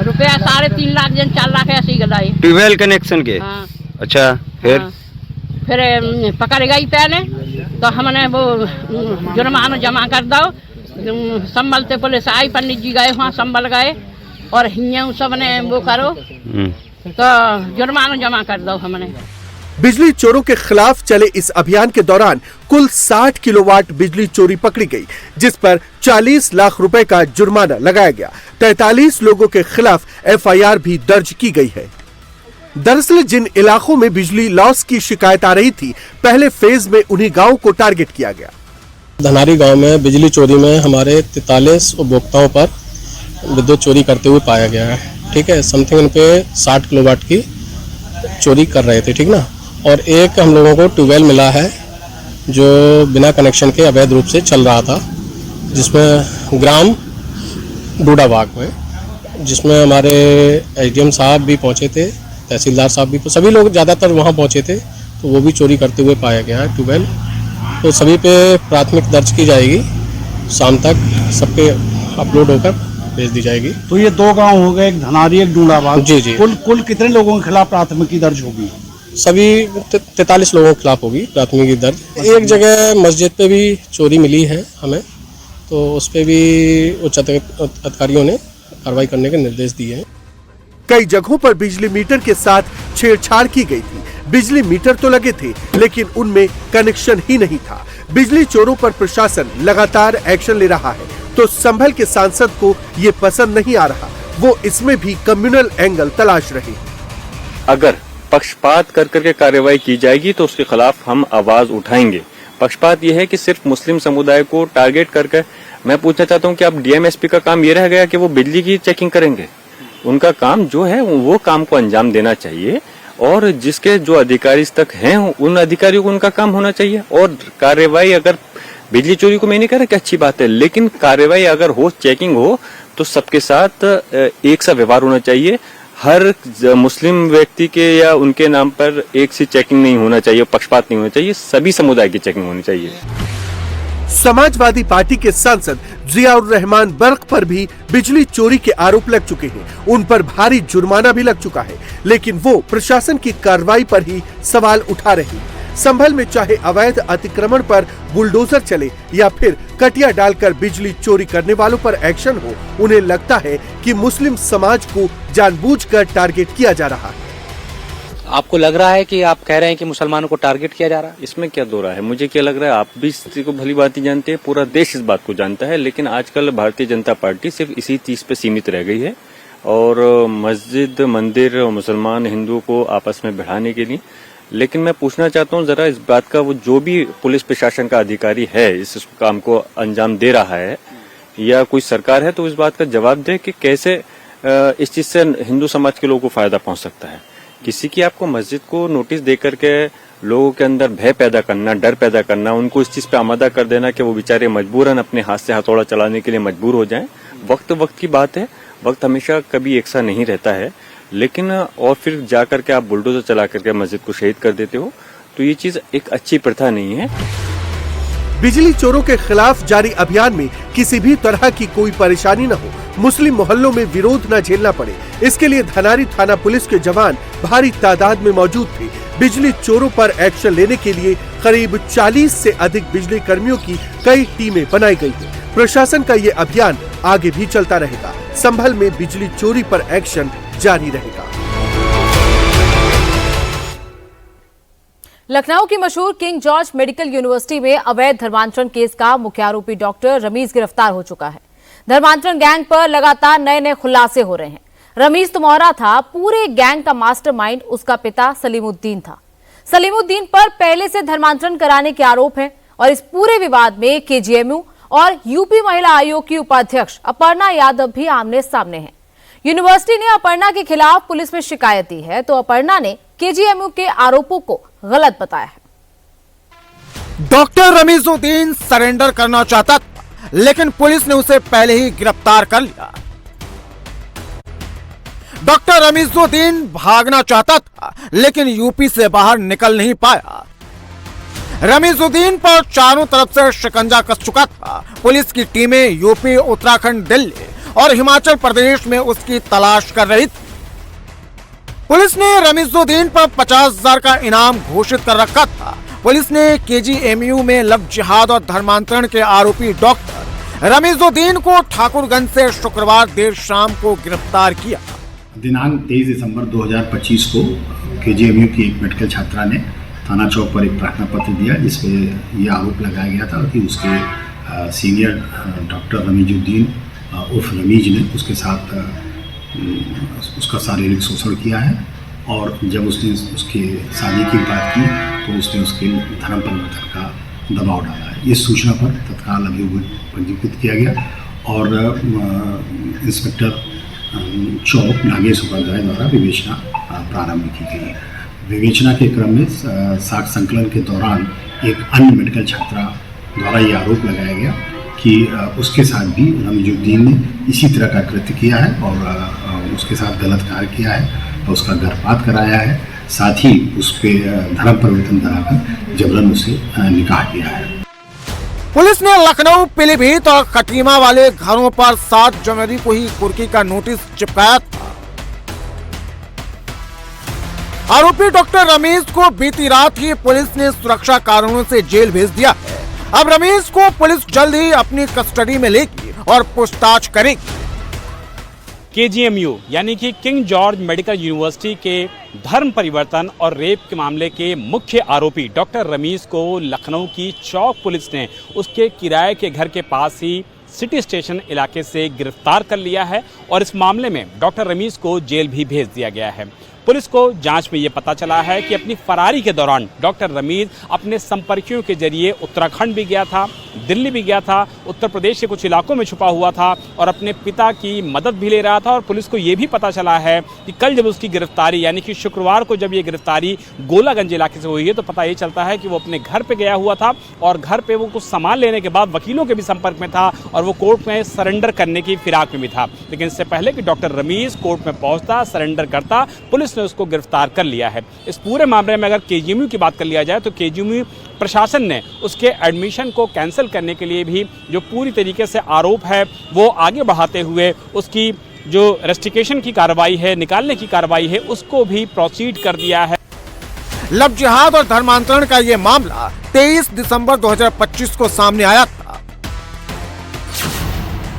रुपया 3.5 लाख 4 लाख ऐसी गदाई ट्यूबवेल कनेक्शन के। हाँ। अच्छा, फिर? हाँ। फिर पकड़ गई पहले तो हमने वो जुर्माना जमा कर दो। संभल से पुलिस आई, पंडित जी गए वहाँ, संभल गए और हियाँ सब ने वो करो तो जुर्माना जमा कर दो हमने। बिजली चोरों के खिलाफ चले इस अभियान के दौरान कुल 60 किलोवाट बिजली चोरी पकड़ी गई, जिस पर 40 लाख रुपए का जुर्माना लगाया गया। 43 लोगों के खिलाफ एफआईआर भी दर्ज की गई है। दरअसल जिन इलाकों में बिजली लॉस की शिकायत आ रही थी, पहले फेज में उन्हीं गांवों को टारगेट किया गया। धनारी गांव में बिजली चोरी में हमारे 43 उपभोक्ताओं पर विद्युत चोरी करते हुए पाया गया है। ठीक है, समथिंग उन पे 60 किलोवाट की चोरी कर रहे थे। ठीक ना, और एक हम लोगों को ट्यूबवेल मिला है जो बिना कनेक्शन के अवैध रूप से चल रहा था, जिसमें ग्राम डूडा बाग में, जिसमें हमारे एसडीएम साहब भी पहुंचे थे, तहसीलदार साहब भी, सभी लोग ज़्यादातर वहां पहुंचे थे, तो वो भी चोरी करते हुए पाया गया है ट्यूबवेल। तो सभी पे प्राथमिक दर्ज की जाएगी, शाम तक सब पे अपलोड होकर भेज दी जाएगी। तो ये 2 गांव हो गए, एक धनारी एक डूडा बाग। जी जी। कुल कितने लोगों के खिलाफ प्राथमिकी दर्ज होगी? सभी 43 लोगों के खिलाफ होगी प्राथमिकी दर्ज। एक जगह मस्जिद पे भी चोरी मिली है हमें, तो उस पे भी उच्च अधिकारियों ने कार्रवाई करने के निर्देश दिए हैं। कई जगहों पर बिजली मीटर के साथ छेड़छाड़ की गई थी। बिजली मीटर तो लगे थे, लेकिन उनमें कनेक्शन ही नहीं था। बिजली चोरों पर प्रशासन लगातार एक्शन ले रहा है, तो संभल के सांसद को ये पसंद नहीं आ रहा। वो इसमें भी कम्युनल एंगल तलाश रहे। अगर पक्षपात कर करके कार्रवाई की जाएगी तो उसके खिलाफ हम आवाज उठाएंगे। पक्षपात यह है कि सिर्फ मुस्लिम समुदाय को टारगेट करके। मैं पूछना चाहता हूं कि अब डीएमएसपी का काम ये रह गया कि वो बिजली की चेकिंग करेंगे? उनका काम जो है वो काम को अंजाम देना चाहिए, और जिसके जो अधिकारी तक हैं उन अधिकारियों को उनका काम होना चाहिए। और कार्रवाई अगर बिजली चोरी को मैं नहीं कह रहा कि अच्छी बात है, लेकिन कार्रवाई अगर हो, चेकिंग हो, तो सबके साथ एक सा व्यवहार होना चाहिए। हर मुस्लिम व्यक्ति के या उनके नाम पर एक सी चेकिंग नहीं होना चाहिए, पक्षपात नहीं होना चाहिए, सभी समुदाय की चेकिंग होनी चाहिए। समाजवादी पार्टी के सांसद जियाउर रहमान बर्क पर भी बिजली चोरी के आरोप लग चुके हैं। उन पर भारी जुर्माना भी लग चुका है, लेकिन वो प्रशासन की कार्रवाई पर ही सवाल उठा रहे हैं। संभल में चाहे अवैध अतिक्रमण पर बुलडोजर चले या फिर कटिया डालकर बिजली चोरी करने वालों पर एक्शन हो, उन्हें लगता है कि मुस्लिम समाज को जानबूझकर टारगेट किया जा रहा है। आपको लग रहा है कि आप कह रहे हैं कि मुसलमानों को टारगेट किया जा रहा है? इसमें क्या दो रहा है? मुझे क्या लग रहा है, आप भी इस चीज को भली बात ही जानते हैं, पूरा देश इस बात को जानता है। लेकिन आजकल भारतीय जनता पार्टी सिर्फ इसी चीज पे सीमित रह गई है और मस्जिद, मंदिर, मुसलमान, हिंदुओं को आपस में भिड़ाने के लिए। लेकिन मैं पूछना चाहता हूं जरा इस बात का, वो जो भी पुलिस प्रशासन का अधिकारी है इस काम को अंजाम दे रहा है या कोई सरकार है, तो इस बात का जवाब दे कि कैसे इस चीज से हिंदू समाज के लोगों को फायदा पहुंच सकता है। किसी की आपको मस्जिद को नोटिस दे करके लोगों के अंदर भय पैदा करना, डर पैदा करना, उनको इस चीज पे आमादा कर देना कि वो बेचारे मजबूरन अपने हाथ से हथौड़ा चलाने के लिए मजबूर हो जाएं। वक्त की बात है, वक्त हमेशा कभी एक सा नहीं रहता है। लेकिन और फिर जा करके आप बुलडोजर चला करके मस्जिद को शहीद कर देते हो, तो ये चीज एक अच्छी प्रथा नहीं है। बिजली चोरों के खिलाफ जारी अभियान में किसी भी तरह की कोई परेशानी न हो, मुस्लिम मोहल्लों में विरोध न झेलना पड़े, इसके लिए धनारी थाना पुलिस के जवान भारी तादाद में मौजूद थे। बिजली चोरों पर एक्शन लेने के लिए करीब 40 से अधिक बिजली कर्मियों की कई टीमें बनाई गई हैं। प्रशासन का ये अभियान आगे भी चलता रहेगा। संभल में बिजली चोरी पर एक्शन जारी रहेगा। लखनऊ की मशहूर किंग जॉर्ज मेडिकल यूनिवर्सिटी में अवैध धर्मांतरण केस का मुख्य आरोपी डॉक्टर रमीज गिरफ्तार हो चुका है। धर्मांतरण गैंग पर लगातार नए खुलासे हो रहे हैं। रमीज तो मोहरा था, पूरे गैंग का मास्टरमाइंड उसका पिता सलीमुद्दीन था। सलीमुद्दीन पर पहले से धर्मांतरण कराने के आरोप हैं और इस पूरे विवाद में केजीएमयू और यूपी महिला आयोग की उपाध्यक्ष अपर्णा यादव भी आमने सामने हैं। यूनिवर्सिटी ने अपर्णा के खिलाफ पुलिस में शिकायत दी है, तो अपर्णा ने केजीएमयू के आरोपों को गलत बताया है। डॉक्टर रमीजुद्दीन सरेंडर करना चाहता था, लेकिन पुलिस ने उसे पहले ही गिरफ्तार कर लिया। डॉक्टर रमीजुद्दीन भागना चाहता था, लेकिन यूपी से बाहर निकल नहीं पाया। रमीजुद्दीन पर चारों तरफ से शिकंजा कस चुका था। पुलिस की टीमें यूपी, उत्तराखंड, दिल्ली और हिमाचल प्रदेश में उसकी तलाश कर रही थी। पुलिस ने रमीजुद्दीन पर 50,000 का इनाम घोषित कर रखा था। पुलिस ने केजीएमयू में लव जिहाद और धर्मांतरण के आरोपी डॉक्टर रमीजुद्दीन को ठाकुरगंज से शुक्रवार देर शाम को गिरफ्तार किया। दिनांक 23 दिसंबर 2025 को केजीएमयू की एक मेडिकल छात्रा ने थाना चौक पर एक प्रार्थना पत्र दिया, जिसपे यह आरोप लगाया गया था कि उसके सीनियर डॉक्टर रमीजुद्दीन उर्फ रमीज ने उसके साथ उसका शारीरिक शोषण किया है और जब उसने उसके शादी की बात की तो उसने उसके धर्म परिवर्तन का दबाव डाला है। इस सूचना पर तत्काल अभियोग पंजीकृत किया गया और इंस्पेक्टर चौक नागेश उपाध्याय द्वारा विवेचना प्रारंभ की गई। विवेचना के क्रम में साक्ष्य संकलन के दौरान एक अन्य मेडिकल छात्रा द्वारा ये आरोप लगाया गया कि उसके साथ भी रमीजुद्दीन ने इसी तरह का कृत्य किया है और उसके साथ गलत कार्य किया है और उसका गर्भपात कराया है, साथ ही उस पर धर्म परिवर्तन कराकर जबरन उसे निकाह किया है। पुलिस ने लखनऊ, पीलीभीत और खटीमा वाले घरों पर 7 जनवरी को ही कुर्की का नोटिस चिपकाया था। आरोपी डॉक्टर रमीज को बीती रात ही पुलिस ने सुरक्षा कारणों से जेल भेज दिया है। अब रमीज को पुलिस जल्द ही अपनी कस्टडी में लेगी और पूछताछ करेगी। केजीएमयू यानी कि किंग जॉर्ज मेडिकल यूनिवर्सिटी के धर्म परिवर्तन और रेप के मामले के मुख्य आरोपी डॉक्टर रमीज को लखनऊ की चौक पुलिस ने उसके किराए के घर के पास ही सिटी स्टेशन इलाके से गिरफ्तार कर लिया है और इस मामले में डॉक्टर रमीज को जेल भी भेज दिया गया है। पुलिस को जांच में ये पता चला है कि अपनी फरारी के दौरान डॉक्टर रमीज अपने संपर्कियों के जरिए उत्तराखंड भी गया था, दिल्ली भी गया था, उत्तर प्रदेश के कुछ इलाकों में छुपा हुआ था और अपने पिता की मदद भी ले रहा था। और पुलिस को ये भी पता चला है कि कल जब उसकी गिरफ्तारी यानी कि शुक्रवार को जब ये गिरफ्तारी गोलागंज इलाके से हुई है तो पता ये चलता है कि वो अपने घर पर गया हुआ था और घर पर वो कुछ सामान लेने के बाद वकीलों के भी संपर्क में था और वो कोर्ट में सरेंडर करने की फिराक में भी था। लेकिन इससे पहले कि डॉक्टर रमीज कोर्ट में पहुंचता, सरेंडर करता, पुलिस ने उसको गिरफ्तार कर लिया है। इस पूरे मामले में अगर केजीएमयू की बात कर लिया जाए तो केजीएमयू प्रशासन ने उसके एडमिशन को कैंसिल करने के लिए भी जो पूरी तरीके से आरोप है वो आगे बढ़ाते हुए उसकी जो रेस्ट्रिक्शन की कार्रवाई है, निकालने की कार्रवाई है, उसको भी प्रोसीड कर दिया है। लव जिहाद और धर्मांतरण का ये मामला 23 दिसंबर 2025 को सामने आया था,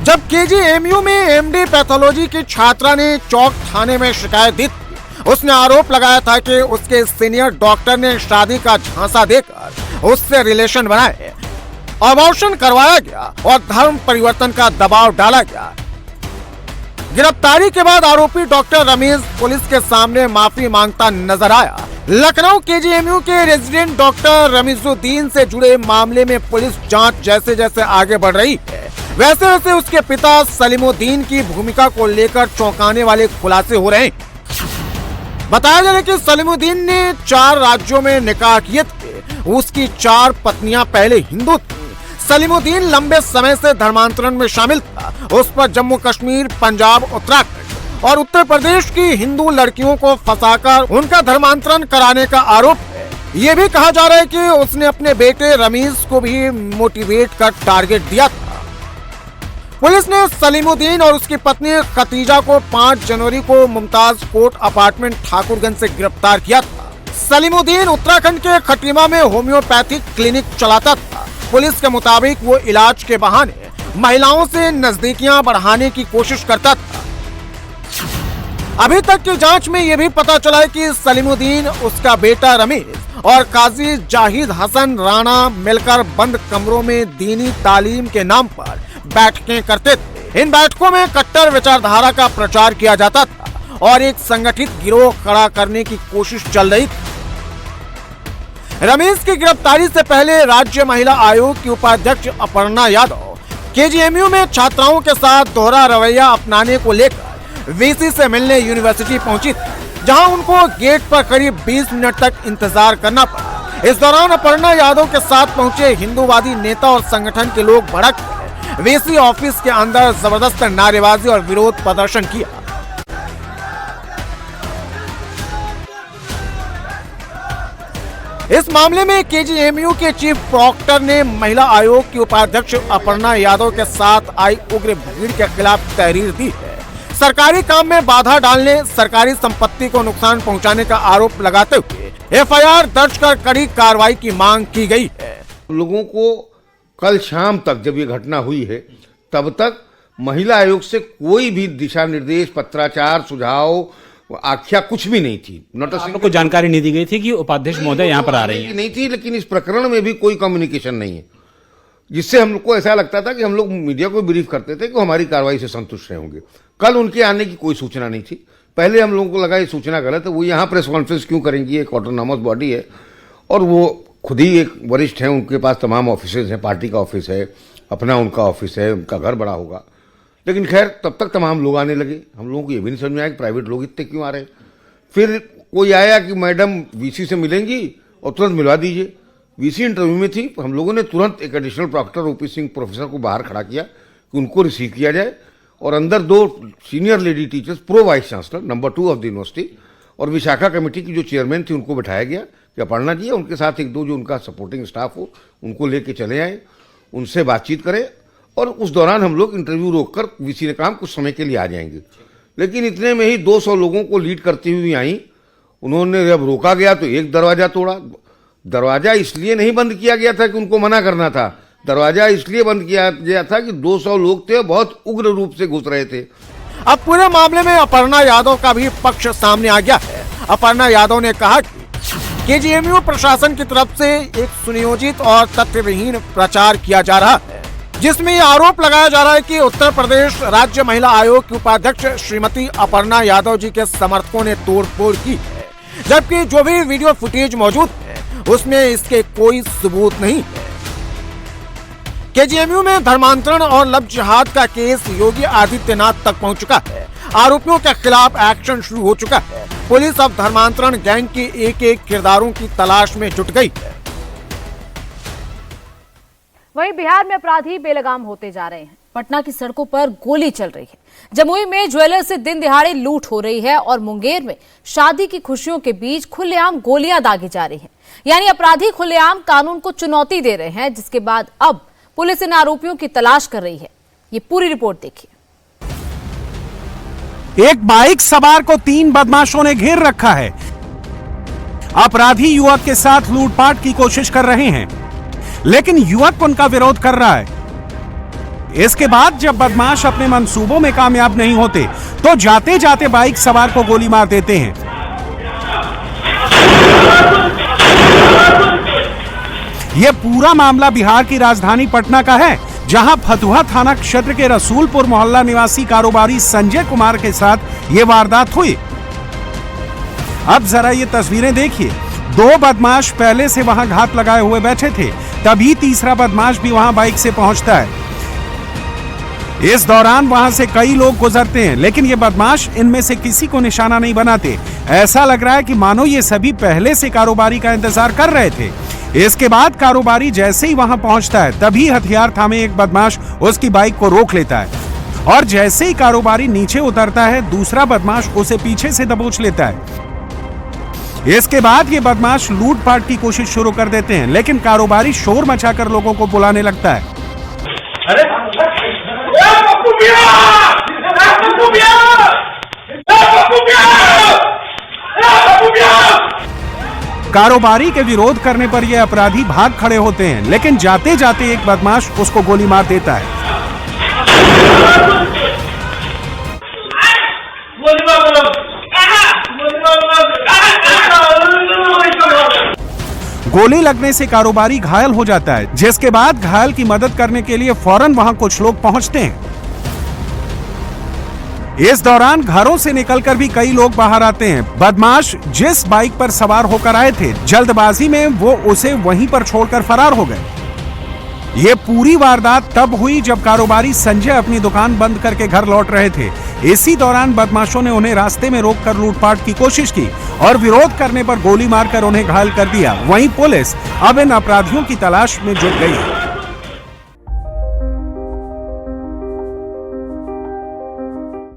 जब केजीएमयू में एमडी पैथोलॉजी की छात्रा ने चौक थाने में शिकायत दी थी। उसने आरोप लगाया था कि उसके सीनियर डॉक्टर ने शादी का झांसा देकर उससे रिलेशन बनाए, अबॉर्शन करवाया गया और धर्म परिवर्तन का दबाव डाला गया। गिरफ्तारी के बाद आरोपी डॉक्टर रमेश पुलिस के सामने माफी मांगता नजर आया। लखनऊ केजीएमयू के रेजिडेंट डॉक्टर रमीजुद्दीन से जुड़े मामले में पुलिस जांच जैसे जैसे आगे बढ़ रही है, वैसे वैसे उसके पिता सलीमुद्दीन की भूमिका को लेकर चौंकाने वाले खुलासे हो रहे हैं। बताया जा रहा है कि सलीमुद्दीन ने 4 राज्यों में निकाह किए थे। उसकी 4 पत्नियां पहले हिंदू थी। सलीमुद्दीन लंबे समय से धर्मांतरण में शामिल था। उस पर जम्मू कश्मीर, पंजाब, उत्तराखंड और उत्तर प्रदेश की हिंदू लड़कियों को फंसाकर उनका धर्मांतरण कराने का आरोप है। ये भी कहा जा रहा है कि उसने अपने बेटे रमीज को भी मोटिवेट कर टारगेट दिया था। पुलिस ने सलीमुद्दीन और उसकी पत्नी खतीजा को 5 जनवरी को मुमताज कोर्ट अपार्टमेंट ठाकुरगंज से गिरफ्तार किया था। सलीमुद्दीन उत्तराखंड के खटीमा में होम्योपैथिक क्लिनिक चलाता था। पुलिस के मुताबिक वो इलाज के बहाने महिलाओं से नजदीकियां बढ़ाने की कोशिश करता था। अभी तक की जांच में यह भी पता चला है कि सलीमुद्दीन, उसका बेटा रमेश और काजी जाहिद हसन राणा मिलकर बंद कमरों में दीनी तालीम के नाम पर बैठकें करते थे। इन बैठकों में कट्टर विचारधारा का प्रचार किया जाता था और एक संगठित गिरोह खड़ा करने की कोशिश चल रही थी। रमेश की गिरफ्तारी से पहले राज्य महिला आयोग की उपाध्यक्ष अपर्णा यादव केजीएमयू में छात्राओं के साथ दोहरा रवैया अपनाने को लेकर वीसी से मिलने यूनिवर्सिटी पहुंची थी, जहां उनको गेट पर करीब 20 मिनट तक इंतजार करना पड़ा। इस दौरान अपर्णा यादव के साथ पहुंचे हिंदूवादी नेता और संगठन के लोग भड़क गए। वीसी ऑफिस के अंदर जबरदस्त नारेबाजी और विरोध प्रदर्शन किया। इस मामले में केजीएमयू के चीफ प्रॉक्टर ने महिला आयोग की उपाध्यक्ष अपर्णा यादव के साथ आई उग्र भीड़ के खिलाफ तहरीर दी है। सरकारी काम में बाधा डालने, सरकारी संपत्ति को नुकसान पहुंचाने का आरोप लगाते हुए एफआईआर दर्ज कर कड़ी कार्रवाई की मांग की गई है। लोगों को कल शाम तक जब ये घटना हुई है तब तक महिला आयोग से कोई भी दिशा निर्देश, पत्राचार, सुझाव, आख्या कुछ भी नहीं थी। आपको जानकारी नहीं दी गई थी कि उपाध्यक्ष महोदय यहाँ पर आ रही हैं? नहीं थी, लेकिन इस प्रकरण में भी कोई कम्युनिकेशन नहीं है, जिससे हम लोग को ऐसा लगता था कि हम लोग मीडिया को ब्रीफ करते थे कि हमारी कार्रवाई से संतुष्ट रहेंगे। कल उनके आने की कोई सूचना नहीं थी। पहले हम लोगों को लगा ये सूचना गलत है, वो यहाँ प्रेस कॉन्फ्रेंस क्यों करेंगी, एक ऑटोनॉमस बॉडी है और वो खुद ही एक वरिष्ठ है, उनके पास तमाम ऑफिसेज हैं, पार्टी का ऑफिस है, अपना उनका ऑफिस है, उनका घर बड़ा होगा। लेकिन खैर तब तक तमाम लोग आने लगे। हम लोगों को ये भी नहीं समझ में आया कि प्राइवेट लोग इतने क्यों आ रहे हैं। फिर कोई आया कि मैडम वीसी से मिलेंगी और तुरंत मिलवा दीजिए। वीसी इंटरव्यू में थी, हम लोगों ने तुरंत एक additional proctor OP Singh professor को बाहर खड़ा किया कि उनको रिसीव किया जाए और अंदर 2 senior lady teachers, pro vice chancellor number 2 of the university और विशाखा कमेटी की जो चेयरमैन थी उनको बिठाया गया कि अपर्णा जी उनके साथ 1-2 जो उनका सपोर्टिंग स्टाफ हो उनको लेके चले आए, उनसे बातचीत करें और उस दौरान हम लोग इंटरव्यू रोककर वीसी ने कहा कुछ समय के लिए आ जाएंगे। लेकिन इतने में ही 200 लोगों को लीड करती हुई आई। उन्होंने जब रोका गया तो एक दरवाजा तोड़ा। दरवाजा इसलिए नहीं बंद किया गया था कि उनको मना करना था, दरवाजा इसलिए बंद किया गया था कि 200 लोग थे, बहुत उग्र रूप से घुस रहे थे। अब पूरे मामले में अपर्णा यादव का भी पक्ष सामने आ गया है। अपर्णा यादव ने कहा कि केजीएमयू प्रशासन की तरफ से एक सुनियोजित और तथ्यविहीन प्रचार किया जा रहा है, जिसमें ये आरोप लगाया जा रहा है कि उत्तर प्रदेश राज्य महिला आयोग की उपाध्यक्ष श्रीमती अपर्णा यादव जी के समर्थकों ने तोड़फोड़ की है, जबकि जो भी वीडियो फुटेज मौजूद है उसमें इसके कोई सबूत नहीं है। केजीएमयू में धर्मांतरण और लव जिहाद का केस योगी आदित्यनाथ तक पहुंच चुका है। आरोपियों के खिलाफ एक्शन शुरू हो चुका है। पुलिस अब धर्मांतरण गैंग के एक-एक किरदारों की तलाश में जुट गई है। वहीं बिहार में अपराधी बेलगाम होते जा रहे हैं। पटना की सड़कों पर गोली चल रही है, जमुई में ज्वेलर से दिन दिहाड़े लूट हो रही है और मुंगेर में शादी की खुशियों के बीच खुलेआम गोलियां दागी जा रही हैं। यानी अपराधी खुलेआम कानून को चुनौती दे रहे हैं, जिसके बाद अब पुलिस इन आरोपियों की तलाश कर रही है। ये पूरी रिपोर्ट देखिए। एक बाइक सवार को 3 बदमाशों ने घेर रखा है। अपराधी युवक के साथ लूटपाट की कोशिश कर रहे हैं, लेकिन युवक उनका विरोध कर रहा है। इसके बाद जब बदमाश अपने मंसूबों में कामयाब नहीं होते तो जाते जाते बाइक सवार को गोली मार देते हैं। यह पूरा मामला बिहार की राजधानी पटना का है, जहां फतुहा थाना क्षेत्र के रसूलपुर मोहल्ला निवासी कारोबारी संजय कुमार के साथ यह वारदात हुई। अब जरा ये तस्वीरें देखिए। 2 बदमाश पहले से वहां घात लगाए हुए बैठे थे, तभी तीसरा बदमाश भी वहां बाइक से पहुंचता है। इस दौरान वहां से कई लोग गुजरते हैं, लेकिन ये बदमाश इनमें से किसी को निशाना नहीं बनाते। ऐसा लग रहा है कि मानो ये सभी पहले से कारोबारी का इंतजार कर रहे थे। इसके बाद कारोबारी जैसे ही वहां पहुंचता है, तभी हथियार थामे एक बदमाश उसकी बाइक को रोक लेता है और जैसे ही कारोबारी नीचे उतरता है, दूसरा बदमाश उसे पीछे से दबोच लेता है। इसके बाद ये बदमाश लूटपाट की कोशिश शुरू कर देते हैं, लेकिन कारोबारी शोर मचाकर लोगों को बुलाने लगता है। कारोबारी के विरोध करने पर ये अपराधी भाग खड़े होते हैं, लेकिन जाते जाते एक बदमाश उसको गोली मार देता है। गोली लगने से कारोबारी घायल हो जाता है, जिसके बाद घायल की मदद करने के लिए फौरन वहां कुछ लोग पहुंचते हैं। इस दौरान घरों से निकलकर भी कई लोग बाहर आते हैं। बदमाश जिस बाइक पर सवार होकर आए थे, जल्दबाजी में वो उसे वहीं पर छोड़कर फरार हो गए। ये पूरी वारदात तब हुई जब कारोबारी संजय अपनी दुकान बंद करके घर लौट रहे थे। इसी दौरान बदमाशों ने उन्हें रास्ते में रोककर लूटपाट की कोशिश की और विरोध करने पर गोली मारकर उन्हें घायल कर दिया। वहीं पुलिस अब इन अपराधियों की तलाश में जुट गई है।